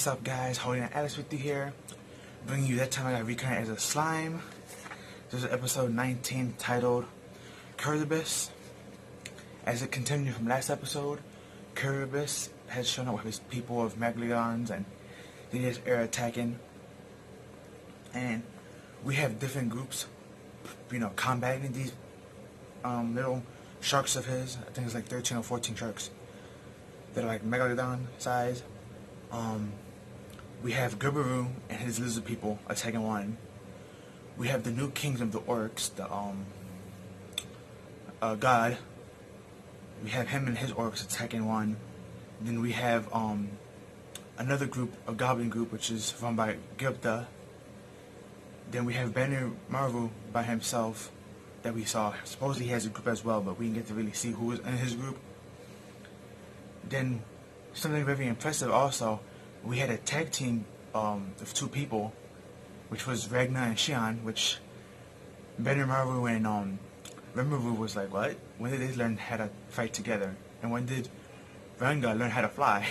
What's up, guys? Holding Alice with you here, bringing you that time I got reincarnated as a slime. This is episode 19 titled Curibus. As it continued from last episode, Curibus has shown up with his people of Megalodons and they just are attacking. And we have different groups, combating these little sharks of his. I think it's like 13 or 14 sharks that are like Megalodon size. We have Gubaru and his lizard people attacking one. We have the new kings of the orcs, the god. We have him and his orcs attacking one. Then we have another group, a goblin group, which is run by Gupta. Then we have Banner Marvel by himself that we saw. Supposedly he has a group as well, but we didn't get to really see who was in his group. Then something very impressive also, we had a tag team of two people, which was Ragnar and Shion, which Banner Marvel and Rimuru was like, what? When did they learn how to fight together? And when did Ranga learn how to fly?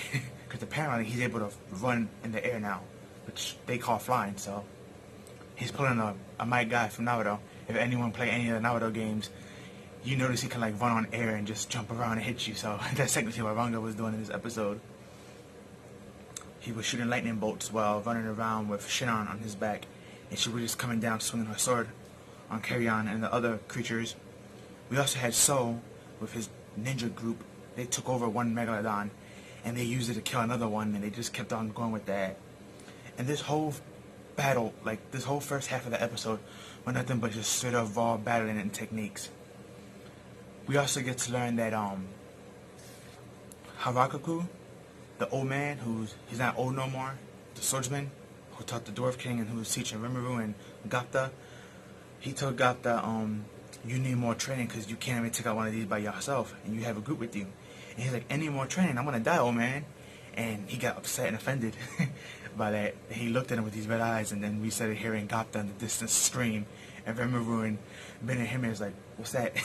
Because apparently he's able to run in the air now, which they call flying, so he's pulling a might guy from Naruto. If anyone play any of the Naruto games, you notice he can like run on air and just jump around and hit you, so that's technically what Ranga was doing in this episode. He was shooting lightning bolts while running around with Shinon on his back, and she was just coming down swinging her sword on Carrion and the other creatures. We also had Soul with his ninja group. They took over one Megalodon, and they used it to kill another one, and they just kept on going with that. And this whole battle, like this whole first half of the episode, was nothing but just straight up raw battling and techniques. We also get to learn that Harakaku, the old man he's not old no more, the swordsman who taught the Dwarf King and who was teaching Rimuru and Gapta, he told Gapta, you need more training because you can't even take out one of these by yourself and you have a group with you. And he's like, any more training? I'm gonna die, old man. And he got upset and offended by that. He looked at him with these red eyes, and then we started hearing Gapta in the distance scream, and Rimuru and Ben and him is like, what's that?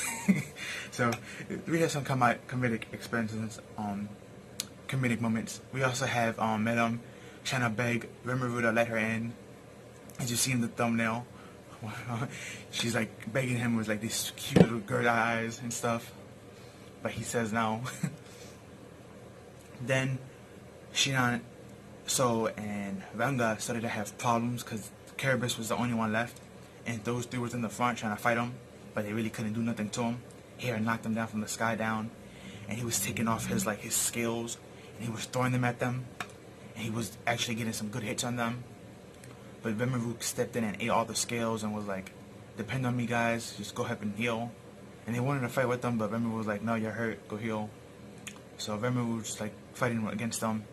So we had some comedic experiences, comedic moments. We also have Madame trying to beg Rimuru to let her in. As you see in the thumbnail, she's like begging him with like these cute little girl eyes and stuff, but he says no. Then Shinon, So, and Ranga started to have problems because Curibus was the only one left, and those three was in the front trying to fight him, but they really couldn't do nothing to him. He had knocked him down from the sky down, and he was taking off his scales, and he was throwing them at them, and he was actually getting some good hits on them. But Rimuru stepped in and ate all the scales and was like, depend on me, guys, just go ahead and heal. And they wanted to fight with them, but Rimuru was like, no, you're hurt, go heal. So Rimuru was just like fighting against them.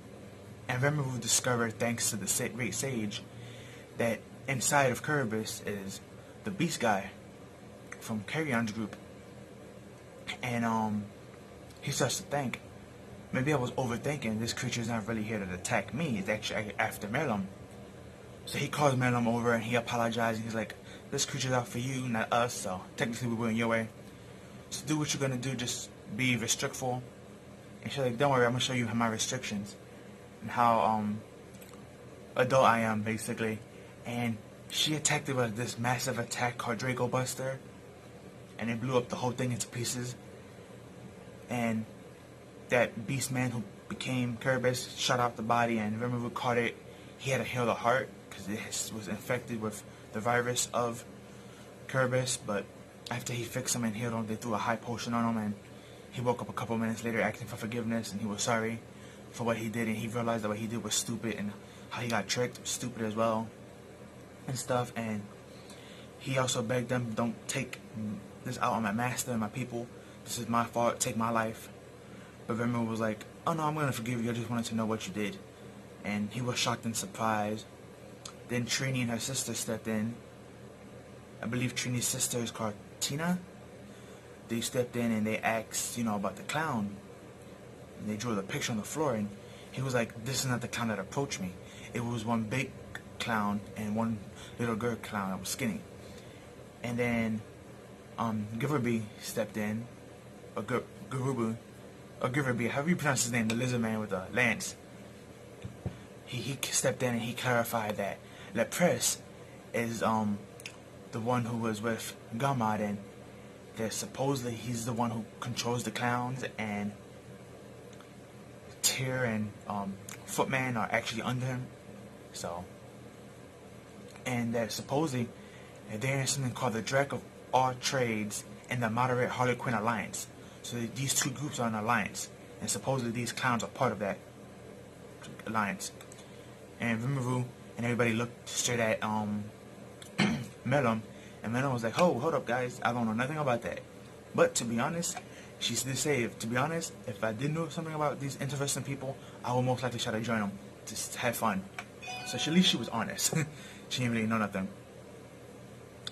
And Rimuru discovered, thanks to the great sage, that inside of Curibus is the beast guy from Carrion's group. And he starts to think, maybe I was overthinking, this creature's not really here to attack me, it's actually after Merlum. So he calls Merlum over and he apologizes. He's like, this creature's out for you, not us, so technically we're going your way. So do what you're gonna do, just be restrictful. And she's like, don't worry, I'm gonna show you my restrictions and how adult I am, basically. And she attacked it with this massive attack called Draco Buster, and it blew up the whole thing into pieces. And that beast man who became Curibus shot out the body, and Rimuru caught it. He had to heal the heart because it was infected with the virus of Curibus, but after he fixed him and healed him, they threw a high potion on him, and he woke up a couple minutes later asking for forgiveness, and he was sorry for what he did, and he realized that what he did was stupid, and how he got tricked was stupid as well, and stuff. And he also begged them, don't take this out on my master and my people, this is my fault, take my life. But Rimuru was like, oh no, I'm going to forgive you, I just wanted to know what you did. And he was shocked and surprised. Then Trini and her sister stepped in. I believe Trini's sister is called Tina. They stepped in and they asked, about the clown. And they drew the picture on the floor, and he was like, this is not the clown that approached me. It was one big clown and one little girl clown that was skinny. And then Giverby stepped in, or Giverby, however you pronounce his name, the lizard man with a lance. he stepped in and he clarified that Lepress is the one who was with Gamad, and that supposedly he's the one who controls the clowns, and Tyr and Footman are actually under him. So, and that supposedly they're in something called the Drac of All Trades and the Moderate Harlequin Alliance. So these two groups are an alliance, and supposedly these clowns are part of that alliance. And Rimuru and everybody looked straight at Melum, and Melum was like, "Oh, hold up, guys! I don't know nothing about that." But to be honest, she did say, to be honest, if I did know something about these interesting people, I would most likely try to join them to have fun. So at least she was honest. She didn't really know nothing.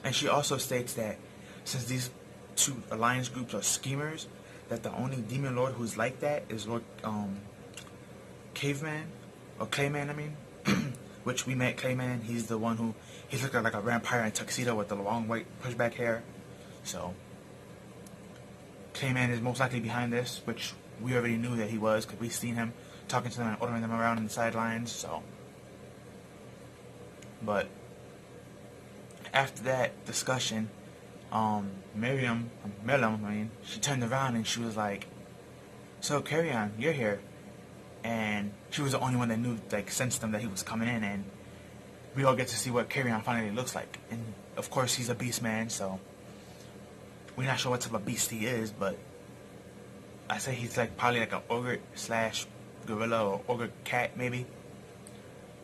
And she also states that since these two alliance groups are schemers, that the only demon lord who's like that is Lord Caveman, or Clayman, I mean, which we met Clayman. He's the one who, he's looking like a vampire in a tuxedo with the long white pushback hair. So Clayman is most likely behind this, which we already knew that he was, because we've seen him talking to them and ordering them around in the sidelines. So, but after that discussion, Melum, she turned around and she was like, "So Carrion, you're here." And she was the only one that knew, like, sensed them that he was coming in, and we all get to see what Carrion finally looks like. And of course, he's a beast man, so we're not sure what type of beast he is, but I say he's like probably like an ogre slash gorilla or ogre cat maybe.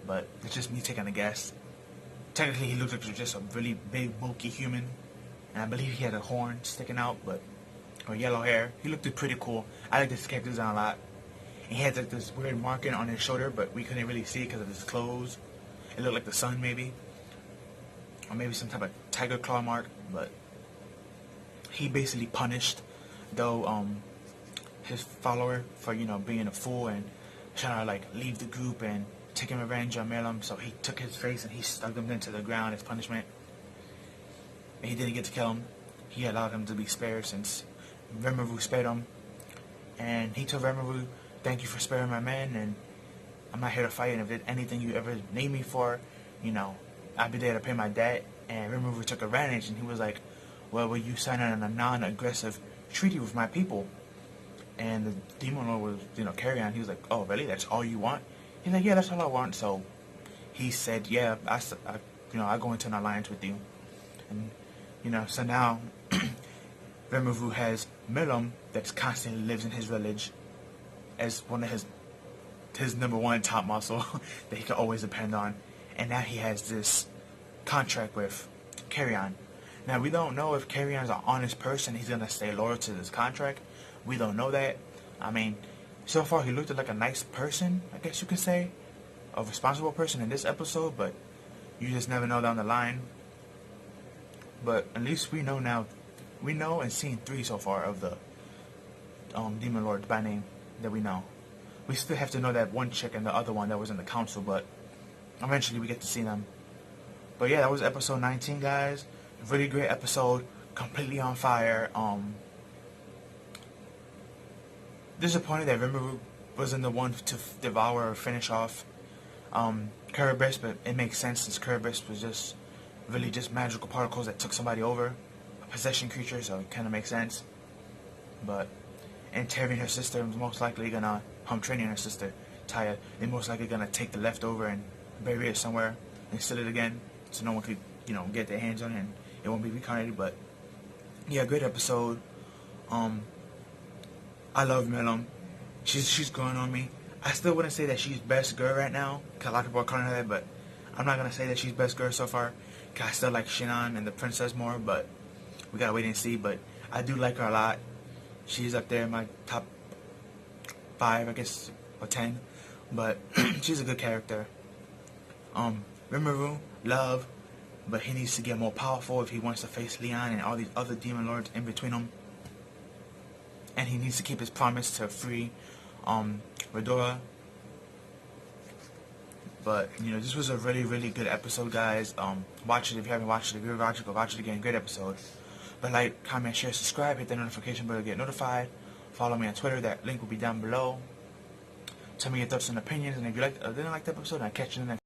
But it's just me taking a guess. Technically, he looks like just a really big, bulky human, and I believe he had a horn sticking out, or yellow hair. He looked pretty cool. I like this character design a lot. And he had like this weird marking on his shoulder, but we couldn't really see it because of his clothes. It looked like the sun maybe, or maybe some type of tiger claw mark. But he basically punished though his follower for being a fool and trying to like leave the group and taking revenge on Melum. So he took his face and he stuck him into the ground as punishment. And he didn't get to kill him. He allowed him to be spared since Rimuru spared him. And he told Rimuru, "Thank you for sparing my man, and I'm not here to fight, and if there's anything you ever need me for, I'll be there to pay my debt." And Rimuru took advantage, and he was like, "Well, will you sign on a non-aggressive treaty with my people?" And the demon lord was, Carrion. He was like, "Oh, really? That's all you want?" He's like, "Yeah, that's all I want." So he said, "Yeah, I go into an alliance with you." And, so now Rimuru has Melum that constantly lives in his village as one of his number one top muscle that he can always depend on. And now he has this contract with Carrion. Now, we don't know if Carrion's an honest person. He's going to stay loyal to this contract. We don't know that. I mean, so far he looked like a nice person, I guess you could say. A responsible person in this episode, but you just never know down the line. But at least we know now. We know in scene 3 so far of the Demon Lords by name that we know. We still have to know that one chick and the other one that was in the council, but eventually we get to see them. But yeah, that was episode 19, guys. Really great episode. Completely on fire. Disappointed that Rimuru wasn't the one to devour or finish off Kerberos, but it makes sense since Kerberos was just really just magical particles that took somebody over. A possession creature, so it kind of makes sense. But, and Terry and her sister was most likely gonna, training her sister, Taya, they're most likely gonna take the leftover and bury it somewhere and seal it again, so no one could, get their hands on it and it won't be reincarnated. But yeah, great episode. I love Melum. She's growing on me. I still wouldn't say that she's best girl right now, cause a lot of people are calling her that, but I'm not gonna say that she's best girl so far, cause I still like Shinon and the princess more, but we gotta wait and see. But I do like her a lot. She's up there in my top 5, I guess, or 10, but she's a good character. Rimuru, love, but he needs to get more powerful if he wants to face Leon and all these other demon lords in between him. And he needs to keep his promise to free Redora. But, this was a really, really good episode, guys. Watch it if you haven't watched it. If you're watching, go watch it again. Great episode. But like, comment, share, subscribe. Hit the notification bell to get notified. Follow me on Twitter. That link will be down below. Tell me your thoughts and opinions, and if you didn't like the episode, I'll catch you in the next